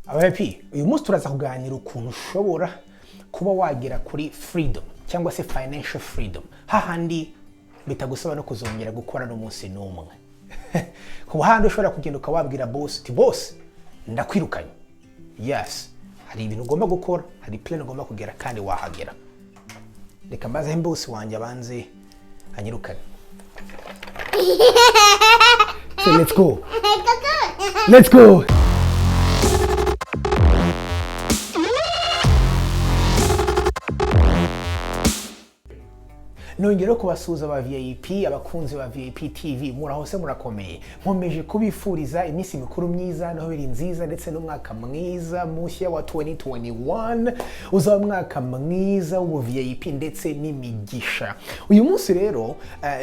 Abapi uyu munsi turaza kuganira ukuntu ushobora kuba wagera kuri freedom cyangwa se financial freedom hahandi bitagusaba no kuzongera gukora n'umunsi n'umwe. Ku handi ushobora kugenda ukawabwira boss uti boss ndakwirukanye. Yes, hari ibintu ugomba gukora, hari plan ugomba kugera kandi wahagera. Reka mbaze boss wanjye abanze anyirukane. So let's go. Let's go. Nongera kubasuhuza aba VIP, abakunzi ba VIP TV, murahose murakomeye. Nkomeje kubifuriza iminsi mikuru myiza, Noheli nziza ndetse n'umwaka mwiza mushya wa 2021. Uzaba umwaka mwiza w'ubu VIP ndetse n'imigisha. Uyu munsi rero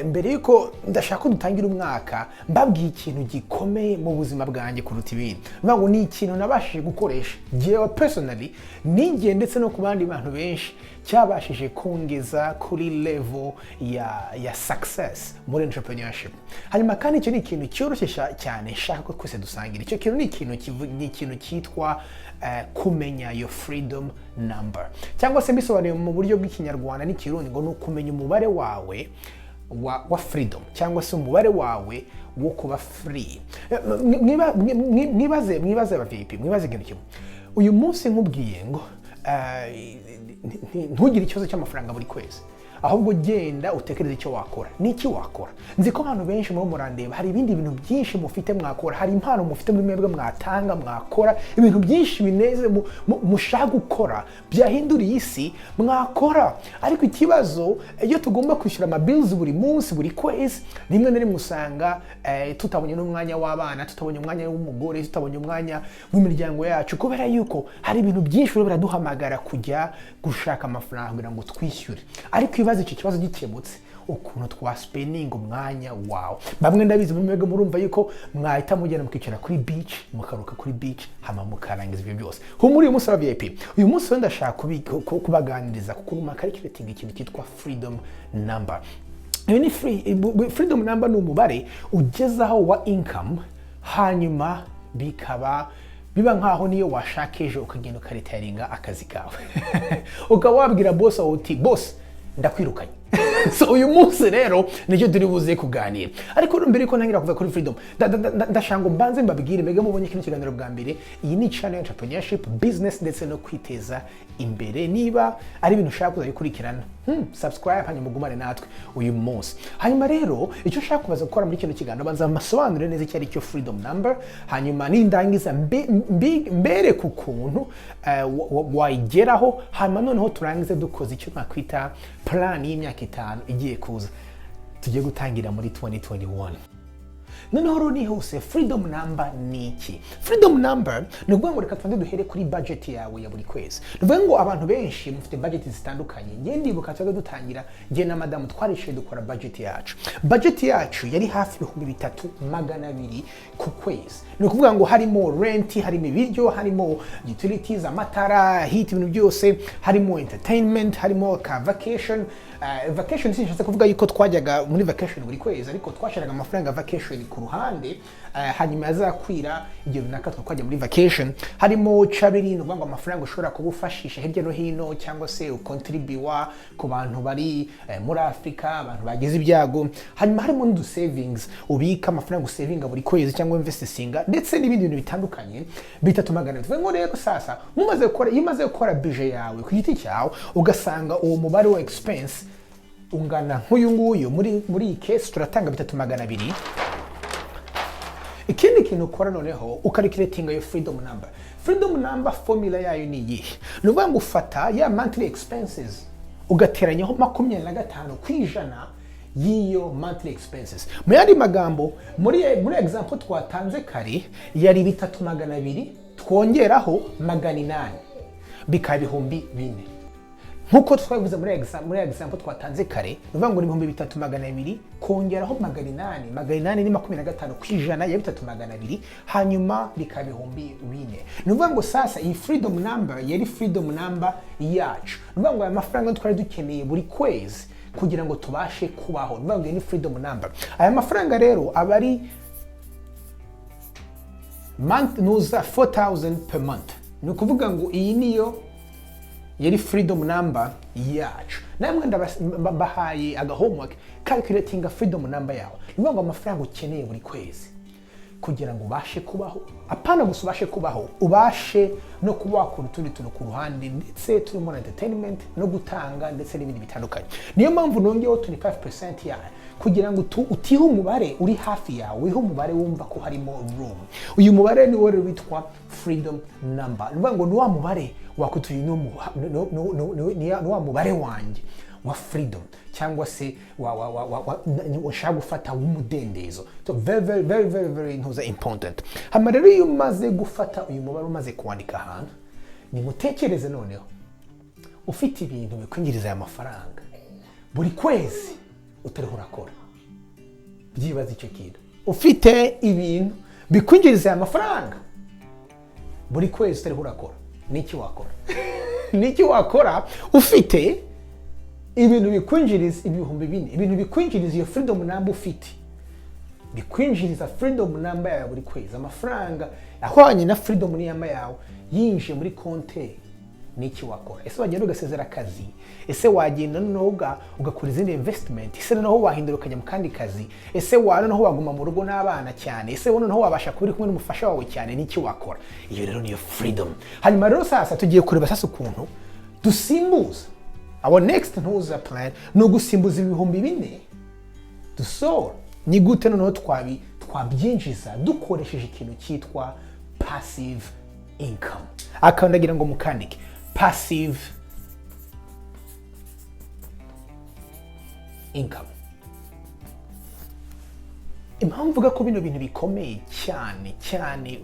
mbere yuko ndashaka dutangira umwaka, mbabwiye ikintu gikomeye mu buzima bwanjye kuruta ibindi. Mbango ni ikintu nabashije gukoresha jewe personally, ninjye ndetse no ku bandi bantu benshi cyabashije kongeza kuri level ya success muri entrepreneurship. Hanyuma kandi icyo ni ikintu cyoroshye cyane nshaka ko twese dusangira. Icyo kintu ni ikintu cyitwa kumenya your freedom number, cyangwa se bisobanuye mu buryo bw'ikinyarwanda n'ikirundi ngo ni ukumenya umubare wawe wa freedom cyangwa se umubare wawe wo kuba free. Mwibaze aba VIP, mwibaze ikintu kimwe. Uyu munsi nkubwiye ngo ntugire ikibazo cy'amafaranga buri kwezi, ahubwo genda utekereze icyo wakora. Niki wakora? Nzi ko abantu benshi mu murandeba hari ibindi bintu byinshi mufite mwakora, hari impano mufite muri mwebwe mwatanga mwakora, ibintu byinshi bineze mushaka gukora byahinduriye isi mwakora. Ariko ikibazo iyo tugomba kwishyura ama bills buri munsi buri kwezi, rimwe na rimwe usanga tutabonye n'umwanya w'abana, tutabonye umwanya w'umugore, tutabonye umwanya w'imiryango yacu, kubera yuko hari ibintu byinshi biraduhamagara kujya gushaka amafaranga kugira ngo twishyure. Ariko ibaze icyo kibazo gikemutse, ukuntu twaspening umwanya wawe. Bamwe ndabizi mwebwe murumva yuko mwahita mugenda mukicara kuri beach, mukaruka kuri beach, hama mukarangiza ibyo byose. Muri uyu munsi wa VIP, uyu munsi wenda ndashaka kubaganiriza kuko calculating ikintu cyitwa freedom number. Ni freedom number ni umubare ugezaho wa income, hanyuma biba nkaho niyo washaka ejo ukagenda ukaretaringa akazi kawe. Ukaba wabwira boss uti boss ndakwirukanye. So uyu munsi rero nicyo turi buze kuganira. Ariko mbere yuko ntangira kuva kuri freedom, ndashango mbanze mbabwire mbega mubonye kino kiganiro bwa mbere, iyi ni channel entrepreneurship, business ndetse no kwiteza imbere. Niba ari ibintu ushaka kuzabikurikirana, subscribe hanyuma mugumane natwe uyu munsi. Hanyuma rero icyo ushaka kubaza gukora muri kino kiganiro, banza masobanure neza icyo ari cyo freedom number, hanyuma nindangiza mbere ku kuntu wayigeraho, hanyuma noneho turangize dukoze icyo nakwita plan y'imyaka 5 igiye kuza tugiye gutangira muri 2021. Noneho nihuse freedom number ni iki? Freedom number ni ukuvuga ngo reka twende duhere kuri budget yawe ya buri kwezi. Ni ukuvuga ngo abantu benshi mufite budget zitandukanye. Ngiye ndibuka twende dutangira ngiye na madamu twarishe dukora budget yacu. Budget yacu yari hafi 3200 ku kwezi. Ni ukuvuga ngo harimo rent, harimo ibiryo, harimo utilities, amatara, heat, ibintu byose, harimo entertainment, harimo ka vacation. Vacation sinshaka kuvuga yuko twajyaga muri vacation buri kwezi, ariko twasharaga amafaranga vacation ku ruhande, hanyuma yazakwira igihe runaka twajya muri vacation. Harimo chabiri, no ngo amafaranga ushobora kubufashisha hirya no hino, cyangwa se ukontribuwa ku bantu bari muri Afrika, abantu bagize ibyago. Hanyuma harimo n'udu savings, ubika amafaranga usavinga buri kwezi cyangwa investinga, ndetse n'ibindi bintu bitandukanye bitatumagana. Tuvuga ngo rero sasa imaze gukora budget yawe ku giti cyawe, ugasanga uwo mubare wa expense ungana nk'uyu nguyu. Muri iyi case turatanga 3200. Ikindi kintu ukora noneho ukalculating your freedom number. Freedom number formula yayo ni iyihe? Ni ukuvuga ngo ufata ya monthly expenses ugateranyaho 25% y'iyo monthly expenses. Mu yandi magambo, muri example twatanze kare yari 3200 twongeraho 800 bikaba 4000. Nkuko twabivuze muri example twatanze kare, nuvuga ngo ni 3200 kongeraho 800 ni 15% ya 3200, hanyuma bikaba 4000. Nuvuga ngo sasa iyi freedom number yari freedom number yacu. Nuvuga ngo aya mafaranga twari dukeneye buri kwezi kugira ngo tubashe kubaho. Nuvuga ngo ni freedom number. Aya mafaranga rero abari month nuza 4000 per month. Ni ukuvuga ngo iyi niyo yari freedom number yacu. Namwe ndabahaye aga homework calculating freedom number yawe. Niyo ngo amafaranga ukeneye buri kwezi kugira ngo ubashe kubaho, apana gusa ubashe kubaho, ubashe no kuba wakora utundi tuntu ku ruhande, ndetse turimo na entertainment no gutanga ndetse n'ibindi bitandukanye. Niyo mpamvu nongeyeho 25% yawe kugira ngo utihe umubare uri hafi yawe, wihe umubare wumva ko harimo room. Uyu mubare ni wari witwa freedom number. Niyo ngo ni wa mubare wakutuye ni wa mubare wanjye wa freedom, cyangwa se washaka gufata w'umudendezo. So very important. Hama rero iyo umaze gufata uyu mubare, umaze kuwandika ahantu, nimutekereze noneho ufite ibintu bikwinjiriza aya mafaranga buri kwezi utariho urakora. Byibaza icyo kintu, ufite ibintu bikwinjiriza aya mafaranga buri kwezi utariho urakora, niki wakora? Niki wakora ufite ibintu bikwinjiriza ibihumbi 4, ibintu bikwinjiriza iyo freedom number ufite, bikwinjiriza freedom number yawe buri kwezi, amafaranga ahwanye na freedom number yawe yinjiye muri konti, niki wakora? Ese wagenda ugasezera akazi? Ese wagenda noneho ugakora izindi investment? Ese noneho wahindura ukajya mu kandi kazi? Ese noneho waguma mu rugo n'abana cyane? Ese noneho wabasha kuba uri kumwe n'umufasha wawe cyane? Niki wakora? Iyo rero niyo freedom. Hanyuma rero sasa tugiye kureba sasa ukuntu dusimbuza our next ntuza plan, no gusimbuza ibihumbi 4 dusora. Ni gute noneho twabyinjiza dukoresheje ikintu cyitwa passive income. Akandagira ngo mukandike passive income. Impamvu mvuga ko bino bintu bikomeye cyane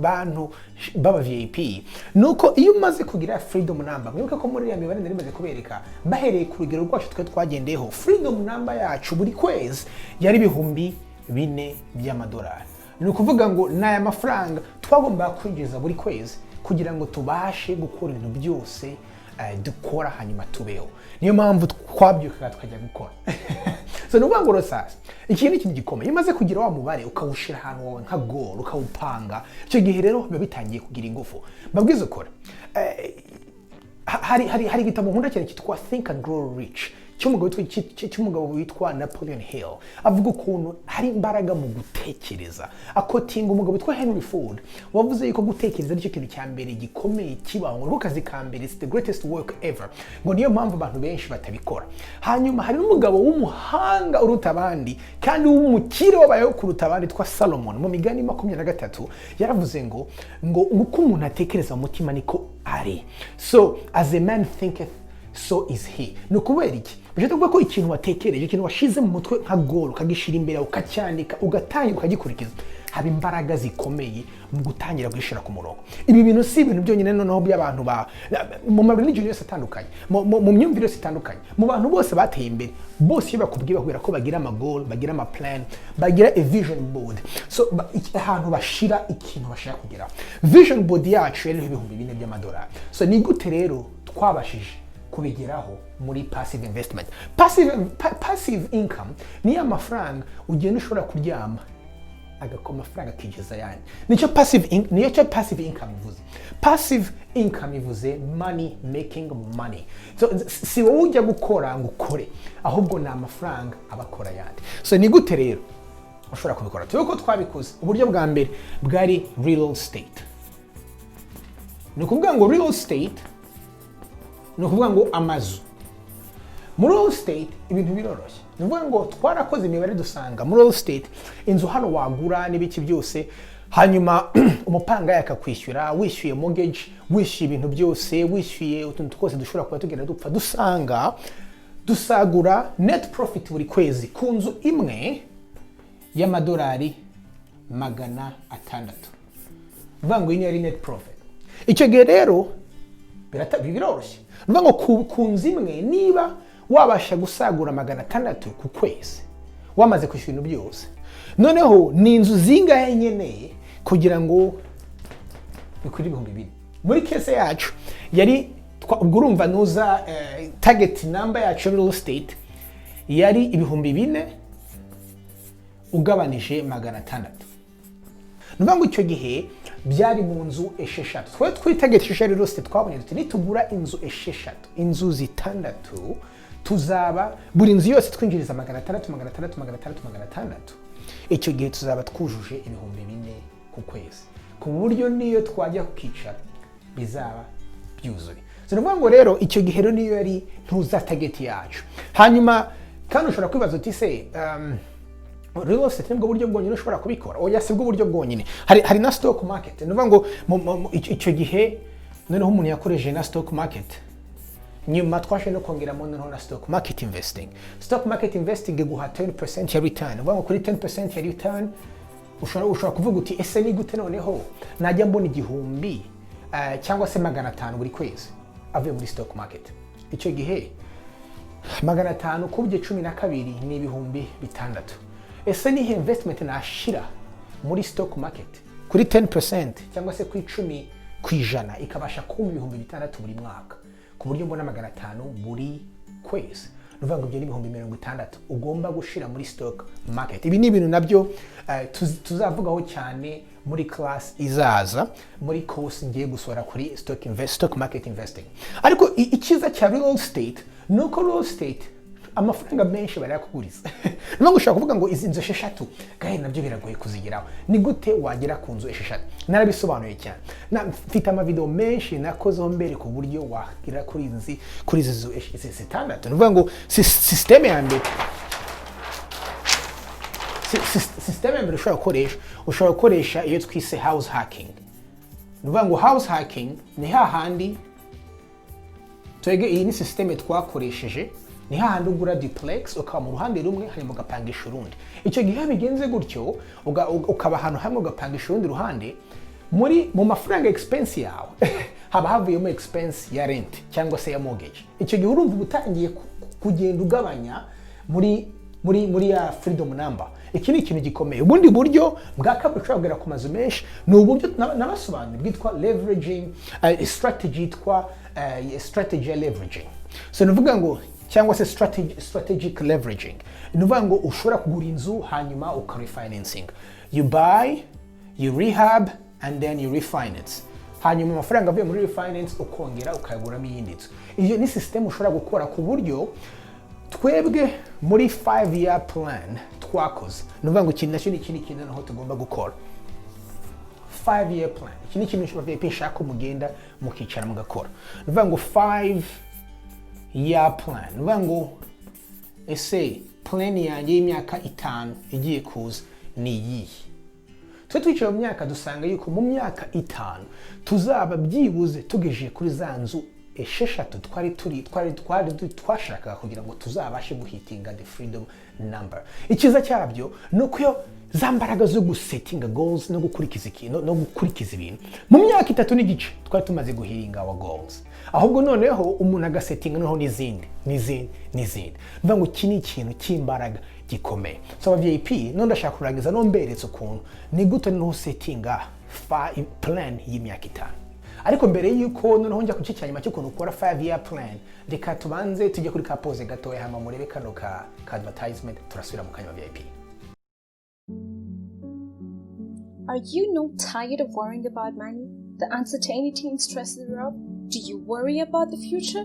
bantu baba VIP nuko iyo umaze kugira freedom number, mwibuka ko muri ya mibare nari maze kubereka bahereye ku rugero rwacu twe twagendeyeho, freedom number yacu buri kwezi yari ibihumbi 4 by'amadolari. Ni ukuvuga ngo n'aya mafaranga twagomba kwinjiza buri kwezi kugira ngo tubashe gukora ibintu byose dukora hanyuma tubeho. Niyo mpamvu twabyukaga tukajya gukora. So nuvuga ngo sasa iki ni ikintu gikomeye. Imaze kugira wa mubare ukawushira ahantu wowe nka goal ukawupanga, icyo gihe rero biba bitangiye kugira ingufu. Mbabwiza ukora hari igitabo nkunda cyane cyitwa Think and Grow Rich cy'umugabo witwa Napoleon Hill. Avuga ukuntu hari imbaraga mu gutekereza, akotinga umugabo witwa Henry Ford wavuze yuko gutekereza ari cyo kintu cya mbere gikomeye kibaho, ngo kazi ka mbere, it's the greatest work ever, ngo niyo mpamvu abantu benshi batabikora. Hanyuma hari n'umugabo w'umuhanga uruta abandi kandi w'umukire wabayeho kuruta abandi twa Solomon mu Migani 23 yaravuze ngo uko umuntu atekereza mu mutima niko ari. So as a man thinketh so is he. No kubera iki? Bije tuvuga ko ikintu watekereje, ikintu washize mu mutwe nka goal ukagishira imbere ukacyandika ugatangira ukagikurikiza, haba imbaraga zikomeye mu gutangira gushira ku murongo. Ibi bintu si ibintu byonyine noneho by'abantu mu religion yose atandukanye, mu myumvire yose itandukanye, mu bantu bose bateye imbere, bose bakubwira kubera ko bagira ama goal, bagira ama plan, bagira a vision board. So ahantu bashira ikintu bashaka kugeraho. Vision board yacu yari ibihumbi 4 by'amadolari. So ni gute rero twabashije kubigeraho muri passive investment? Passive income ni amafaranga ugenda ushobora kuryama agakoma amafaranga akigeza yani. Niyo passive income ivuze. Passive income ivuze money making money. So si wowe ujya gukora ngo ukore, ahubwo ni amafaranga abakora yandi. So ni gute rero ushobora kubikora? Tuko twabikoze. Uburyo bwa mbere bwari real estate. Ni ukuvuga ngo real estate ni ukuvuga ngo amazu. Muri real estate ibintu biroroshye. Ni ukuvuga ngo twarakoze imibare dusanga muri real estate inzu hano wagura n'ibiki byose, hanyuma umupanga yakakwishyura, wishyuye mortgage, wishyuye ibintu byose, wishyuye utuntu twose dushobora kuba tugenda dupfa, dusagura net profit buri kwezi ku nzu imwe y'amadolari 600. Vuga ngo iyi ari net profit. Icyo gihe rero biroroshye. Vuga ngo ku nzu imwe niba wabasha gusagura 600 ku kwezi wamaze kwishyura ibintu byose, noneho ni inzu zingahe nkeneye kugira ngo bikuri 2,000. Muri case yacu yari urumva nuza target number yacu real estate yari 4,000 ugabanije 600. nuvuga ngo icyo gihe byari mu nzu esheshatu. Twe twitagete esheshatu rero twabonye tuti nitugura inzu esheshatu, inzu zitandatu, tuzaba buri nzu yose twinjiriza 600. Icyo gihe tuzaba twujuje ibihumbi 4 ku kwezi, ku buryo niyo twajya kukicara bizaba byuzuye. Nuvuga ngo rero icyo gihe rero niyo yari ntuza target yacu. Hanyuma kandi ushobora kwibaza uti se real estate nibwo buryo bwonyine ushobora kubikora? Oya, si bwo buryo bwonyine, hari na stock market. Nuvuga ngo icyo gihe noneho umuntu yakoresheje na stock market, nyuma twashe no kongeramo noneho na stock market investing. Stock market investing guha 10% ya return. Nuvuga ngo kuri 10% ya return ushobora kuvuga uti ese ni gute noneho najya mbona igihumbi cyangwa se 500 buri kwezi avuye muri stock market. Icyo gihe 500 kubye 12 ni ibihumbi 6. Ese ni investment nashira muri stock market kuri 10% cyangwa se kuri 10% ikabasha kumba ibihumbi 6 buri mwaka, ku buryo mbona 500 buri kwezi. Nuvuga ngo ibyo ni ibihumbi 60 ugomba gushira muri stock market. Ibi ni ibintu nabyo tuzavugaho cyane muri class izaza, muri course ngiye gusora kuri stock market investing. Ariko ikiza cya real estate nuko real estate amafaranga menshi barayakuguriza. Nuvuga ngo ushaka kuvuga ngo izi nzu esheshatu gahe nabyo biragoye kuzigeraho. Ni gute wagera ku nzu esheshatu? Narabisobanuye cyane. Mfite amavideo menshi nakozeho mbere ku buryo wagera kuri izi nzu zitandatu. Nuvuga ngo system ya mbere ushobora gukoresha iyo twise house hacking. Nuvuga ngo house hacking ni hahandi twege, iyi ni system twakoresheje, ni hahandi ugura duplex ukaba mu ruhande rumwe hanyuma ugapangisha urundi. Icyo gihe bigenze gutyo ukaba ahantu hamwe ugapangisha urundi ruhande, mu mafaranga expense yawe haba havuyemo expense ya rent cyangwa se ya mortgage. Icyo gihe urumva utangiye kugenda ugabanya muri ya freedom number. Iki ni ikintu gikomeye. Ubundi buryo bwa kabiri ushobora ku mazu menshi ni uburyo nabasobanura bwitwa leveraging strategy, yitwa strategy leveraging. So nuvuga ngo cyangwa se strategic leveraging. Nuvuga ngo ushobora kugura inzu hanyuma ukarefinancing. You buy, you rehab and then you refinance. Hanyuma amafaranga avuye muri refinance ukongera ukayaguramo iyindi nzu. Iyo ni system ushobora gukora ku buryo twebwe muri 5-year plan twakoze. Nuvuga ngo ikintu nacyo ni ikintu naho tugomba gukora 5-year plan. Iki ni ikintu ushobora kwishaka mugenda mukicara mugakora. Nuvuga ngo 5-year plan. Nuvuga ngo ese plan yanjye y'imyaka 5 igiye kuza ni iyi. Twicaye mu myaka dusanga yuko mu myaka 5 tuzaba byibuze tugejeje kuri za nzu esheshatu twashakaga kugira ngo tuzabashe guhitinga the freedom number. Ikiza cyabyo nuko za mbaraga zo gusettinga goals no gukurikiza ibintu mu myaka 3 n'igice twari tumaze guhiringa our goals. Ahubwo noneho umuntu agasettinga noneho n'izindi. Mvuga ngo iki ni ikintu cy'imbaraga gikomeye. So VIP no ndashaka kurangiza no mberetse ukuntu ni gute no settinga plan y'imyaka 5. Ariko mbere yuko noneho njya kucyo cyanyuma cyo kuntu ukora 5-year plan, reka tubanze tujye kuri pause gatoya hama murebe kano ka advertisement turasubira mu kanya VIP. Are you not tired of worrying about money? The uncertainty and stress thereof? Do you worry about the future?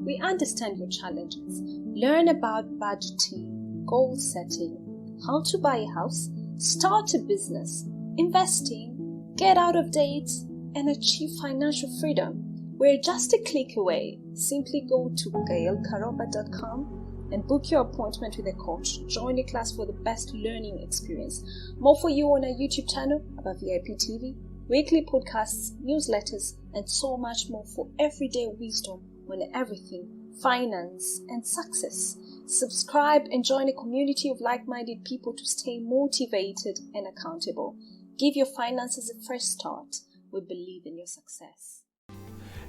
We understand your challenges. Learn about budgeting, goal setting, how to buy a house, start a business, investing, get out of debt, and achieve financial freedom. We're just a click away. Simply go to gailkaroba.com and book your appointment with a coach. Join a class for the best learning experience. More for you on our YouTube channel, about VIP TV, weekly podcasts, newsletters, and so much more for everyday wisdom on everything, finance, and success. Subscribe and join a community of like-minded people to stay motivated and accountable. Give your finances a fresh start. We believe in your success.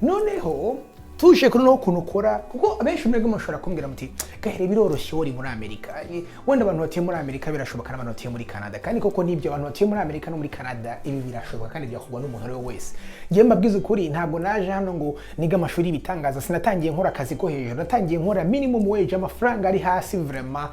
Noneho tuje kuri no kuntu ukora kuko abenshi mwebwe mushobora kumbwira muti gahere biroroshye uri muri Amerika wenda abantu batuye muri Amerika birashoboka n'abantu batuye muri Canada kandi koko nibyo abantu batuye muri Amerika no muri Canada ibi birashoboka kandi byakugwa n'umuntu ari wese ngiye mbabwiza ukuri ntabwo naje hano ngo niga amashuri bitangaza sinatangiye nkora akazi ko hejuru natangiye nkora minimum wage amafaranga ari hasi vraiment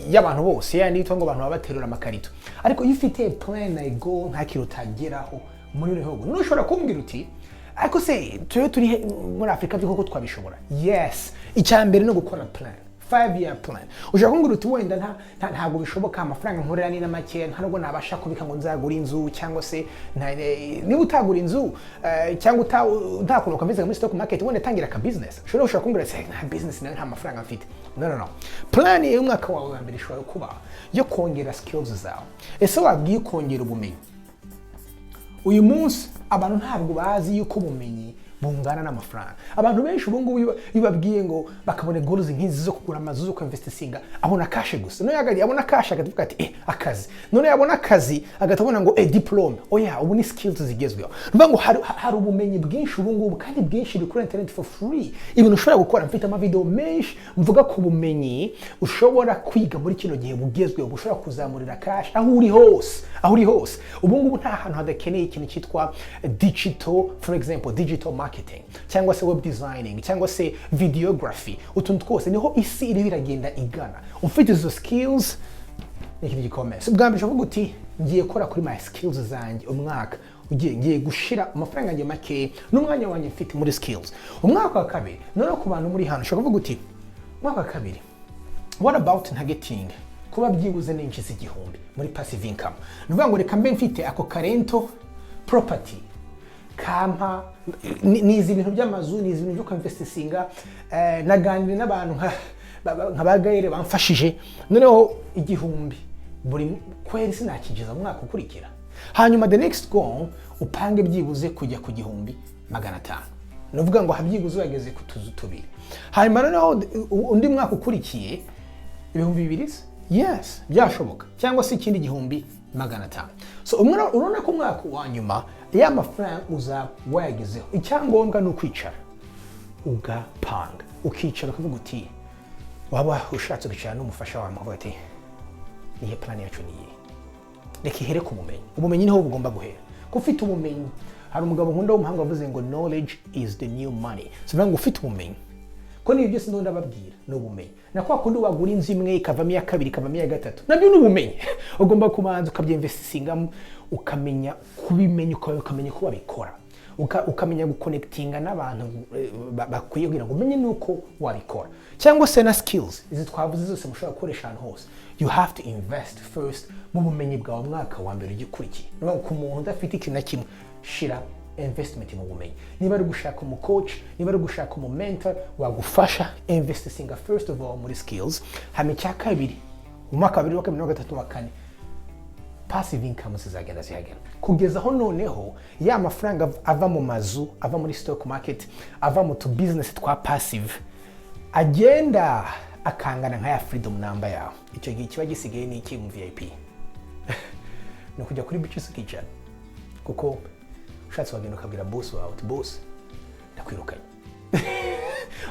y'abantu bose yani yitwa ngo abantu babaterura amakarito ariko iyo ufite plan na goal nta kintu utageraho muri bihugu nushobora kumbwira uti ariko se turi muri Afrika byuko twabishobora yes icyambere no gukora plan 5-year plan ushaka kumbwira uti wenda ntago bishoboka amafaranga nkorera ni na make ntabwo nabasha kubika ngo nzagura inzu cyangwa se niba utagura inzu cyangwa utakuno kameze muri stock market wenda tangira ka business ushaka kumbwira se nta business nawe nta mafaranga mfite no plan y'umwaka wawe wa mbere ishobora kuba yo kongera skills zawe ese wabwiye kongera ubumenyi uyu munsi abantu ntabwo bazi yuko ubumenyi bungana n'amafaranga abantu benshi ubu ngubu bibabwiye ngo bakabone goals nk'izi zo kugura amazu zo kwinvestinga abona cash gusa no yagari abona cash agavuga ati akazi none yabona akazi agatabona ngo diploma oya ubu ni skills zigezweho numva ngo hari ubumenyi bwinshi ubu ngubu kandi bwinshi buri kuri internet for free ibintu ushobora gukora mfite ama video menshi mvuga ku bumenyi ushobora kwiga muri kino gihe bugezweho ushobora kuzamurira cash aho uri hose ubu ngubu nta hantu hadakeneye ikintu cyitwa digital for example digital marketing cyangwa se web designing cyangwa se videography utuntu twose niho isi iri biragenda igana ufite izo skills n'ikintu gikomeye so bwa mbere uvuga uti ngiye gukora kuri my skills zanjye umwaka ngiye gushira amafaranga yanjye make n'umwanya wanjye mfite muri skills umwaka wa kabiri none ku bantu muri hano ushaka kuvuga uti umwaka wa kabiri what about targeting kuba byibuze n'injiza igihumbi muri passive income nuvuga ngo reka mbe mfite ako karento property kampa nizi ibintu by'amazu nizi ibintu byo kwinvestinga naganire n'abantu nka bagayere bamfashije noneho igihumbi buri kwezi sinakigiza mu mwaka ukurikira hanyuma the next goal upange byibuze kujya ku gihumbi 500 nuvuga ngo habyibuze wageze ku tuzu tubiri hanyuma noneho undi mwaka ukurikiye ibihumbi 2 yes byashoboka cyangwa se ikindi gihumbi 500 so urona ko mwaka wa nyuma ya mafaranga uza wayagezeho icyangombwa no kwicara ugapanga ukicara ukavuga uti waba ushatse kwicara n'umufasha wawe avuga ati nihe plan yacu niye reka ihere ku ubumenyi niho bugomba guhera ko ufite ubumenyi hari umugabo nkunda w'umuhanga wavuze ngo knowledge is the new money so ngo ufite ubumenyi ko niyo byose ndo ndababwira no bumenyi na kwa kundi wagura inzu imwe ikavamo ya kabiri ikavamo ya gatatu nabyo ni ubumenyi ugomba kumanza ukabyinvestinga ukamenya kubimenya ukamenya ko babikora ukamenya guconnectinga n'abantu bakwiye kugira ngo umenye nuko wabikora cyangwa se na skills izi twavuze zose mushobora gukoresha ahantu hose you have to invest first mu bumenyi bwawe umwaka wa mbere ugikurikiye no ku muntu udafite ikintu na kimwe shira investment mu bumenyi niba ari gushaka umu coach niba ari gushaka umu mentor wagufasha investing first of all muri skills hame cya kabiri umwaka wa 2023 wa 4 passive income zizagenda zihagera kugeza aho noneho ya mafaranga ava mu mazu ava muri stock market ava mu to business twa passive agenda akangana nka ya freedom number yawe icyo gihe kiba gisigaye ni iki mu VIP no kujya kuri bitches kicara kuko ushatse wagenda ukabwira boss wawe uti boss ndakwirukanye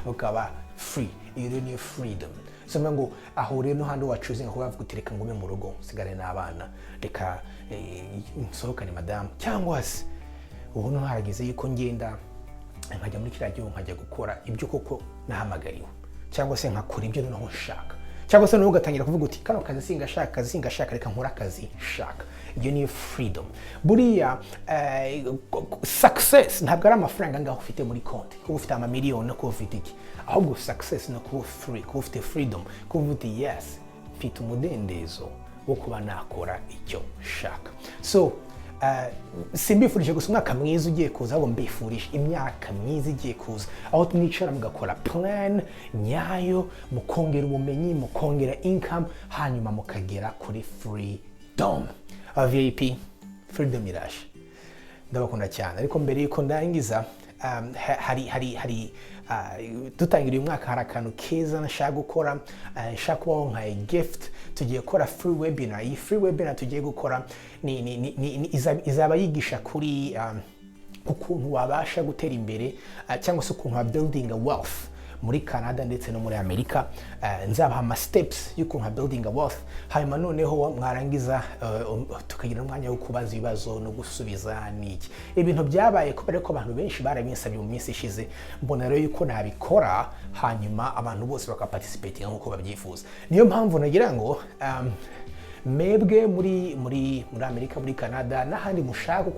ukaba free you need freedom so ngo aho rero no handi wacuzinga ko bavuga uti reka ngume mu rugo sigare n'abana reka nsohokane madam cyangwa se ubu no harageze yuko ngenda nkajya muri kiriya gihugu nkajya gukora ibyo koko nahamagariwe cyangwa se nkakora ibyo noneho nshaka cyangwa se ugatangira kuvuga uti kano kazi singashaka reka nkora akazi shaka iyo ni freedom buriya success ntabwo ari amafaranga ngaho ufite muri konti kuba ufite amamiliyoni no kuba ufite iki ahubwo success no kuba free kuba ufite freedom kuba ufite yes mfite umudendezo wo kuba nakora icyo shaka so simbifurije gusa umwaka mwiza ugiye kuza ahubwo mbifurije imyaka myiza igiye kuza aho mwicara mugakora plan nyayo mukongera ubumenyi mukongera income hanyuma mukagera kuri freedom VIP freedom iraje ndabakunda cyane ariko mbere yuko ndangiza hari dutangira uyu mwaka hari akantu keza nashaka gukora nshaka kubaho nka gift tugiye gukora free webinar iyi free webinar tugiye gukora izaba yigisha kuri ukuntu wabasha gutera imbere cyangwa se ukuntu wa building a wealth muri Canada ndetse no muri Amerika. Nzabaha ama steps y'ukuntu building a wealth, hanyuma noneho mwarangiza tukagira umwanya wo kubaza ibibazo no gusubiza niki. Ibintu byabaye kubera ko abantu benshi barabinsabye mu minsi ishize, mbona rero yuko nabikora hanyuma abantu bose bakaparticipate nk'uko babyifuza. Niyo mpamvu nagira ngo mebwe muri Amerika, muri Canada n'ahandi mushaka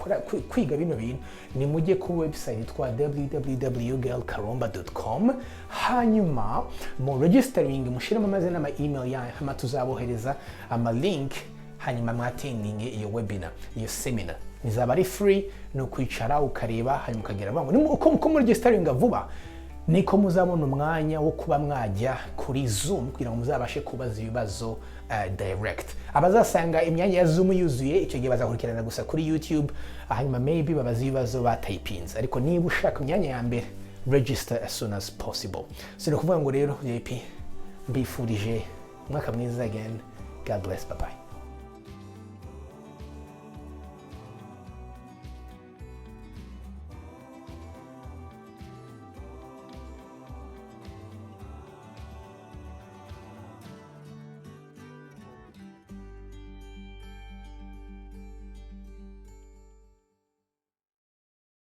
kwiga bino bintu, ni mujye ku website yitwa www.girlkaromba.com, hanyuma mu registering mushiremo amazina ama email yanyu, hama tuzabohereza ama link, hanyuma mwatending iyo webinar, iyo seminar. Nizaba ari free, no kwicara ukareba hanyuma ukagera bango. Uko mu registering vuba niko muzabona umwanya wo kuba mwajya kuri Zoom kugira ngo muzabashe kubaza ibibazo direct. Abazasanga imyanya ya Zoom yuzuye, icyo gihe bazakurikirana gusa kuri YouTube, hanyuma maybe babaza ibibazo batayipinze. Ariko niba ushaka imyanya ya mbere, register as soon as possible. So ni kuvuga ngo rero JP mbifurije umwaka mwiza again. God bless, bye bye.